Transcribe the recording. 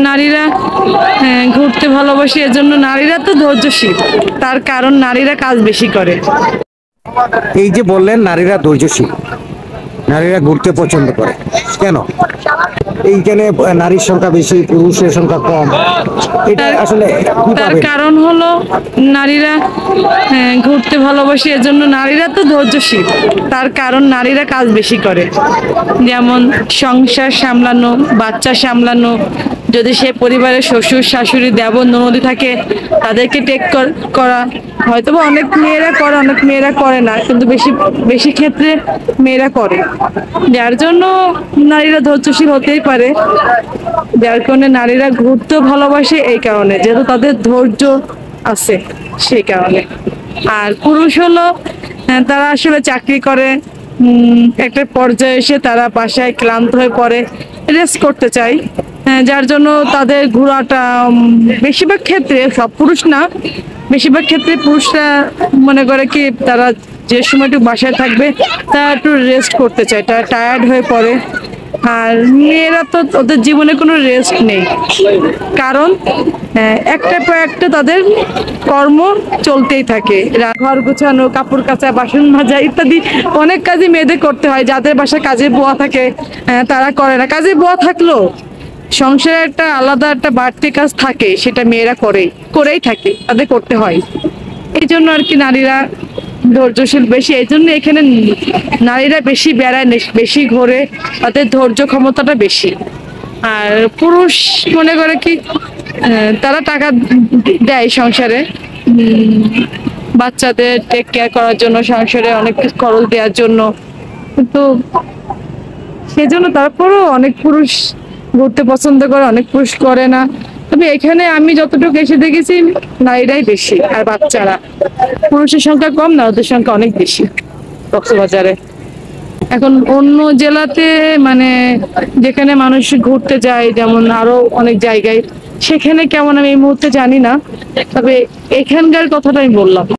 নারীরা ঘুরতে ভালোবাসে, এজন্য নারীরা তো ধৈর্যশীল। তার কারণ নারীরা কাজ বেশি করে। এই যে বললেন নারীরা ধৈর্যশীল, নারীরা ঘুরতে পছন্দ করে, কেন? এইখানে নারীর সংখ্যা বেশি, পুরুষের সংখ্যা কম, এটা আসলে তার কারণ হলো নারীরা ঘুরতে ভালোবাসে, এজন্য নারীরা তো ধৈর্যশীল। তার কারণ নারীরা কাজ বেশি করে, যেমন সংসার সামলানো, বাচ্চা সামলানো, যদি সে পরিবারের শ্বশুর শাশুড়ি দেবর ননদি থাকে তাদেরকে টেক করা। হয়তো বা অনেক মেয়েরা করে, অনেক মেয়েরা করে না, কিন্তু বেশি বেশি ক্ষেত্রে মেয়েরা করে, যার জন্য নারীরা ধৈর্যশীল হতেই পারে। যার কারণে নারীরা ঘুরতেও ভালোবাসে, এই কারণে যেহেতু তাদের ধৈর্য আছে সেই কারণে। আর পুরুষ হলো তারা আসলে চাকরি করে, একটা পর্যায়ে এসে তারা বাসায় ক্লান্ত হয়ে পড়ে, রেস্ট করতে চায়। যার জন্য তাদের ঘোরাটা বেশিরভাগ ক্ষেত্রে, সব পুরুষ না, বেশিরভাগ ক্ষেত্রে পুরুষরা মনে করে কি তারা যে সময়টুকু বাসায় থাকবে তারা একটু রেস্ট করতে চায়, তারা টায়ার্ড হয়ে পড়ে। আর মেয়েরা তো ওদের জীবনে কোনো রেস্ট নেই, কারণ একটার পর একটা তাদের কর্ম চলতেই থাকে। ঘর গোছানো, কাপড় কাচা, বাসন মাজা ইত্যাদি অনেক কাজই মেয়েদের করতে হয়। যাদের বাসায় কাজের বুয়া থাকে তারা করে না। কাজের বুয়া থাকলেও সংসারে একটা আলাদা একটা বাড়তি কাজ থাকে, সেটা মেয়েরা করেই থাকে, তাদের করতে হয়। এই জন্য আর কি নারীরা ধৈর্যশীল বেশি, এই জন্য এখানে নারীরা বেশি বেড়ায়, বেশি ঘোরে, তাদের ধৈর্য ক্ষমতাটা বেশি। আর পুরুষ মনে করে কি তারা টাকা দেয় সংসারে, বাচ্চাদের টেক কেয়ার করার জন্য, সংসারে অনেক কিছু খরচ দেওয়ার জন্য, কিন্তু সেজন্য তারপরও অনেক পুরুষ ঘুরতে পছন্দ করে, অনেক পুরুষ করে না। তবে এখানে আমি যতটুকু এসে দেখেছি নারীরাই বেশি, আর বাচ্চারা, পুরুষের সংখ্যা কম, নারীদের সংখ্যা অনেক বেশি কক্সবাজারে। এখন অন্য জেলাতে মানে যেখানে মানুষ ঘুরতে যায়, যেমন আরো অনেক জায়গায়, সেখানে কেমন আমি এই মুহূর্তে জানি না, তবে এখানকার কথাটা আমি বললাম।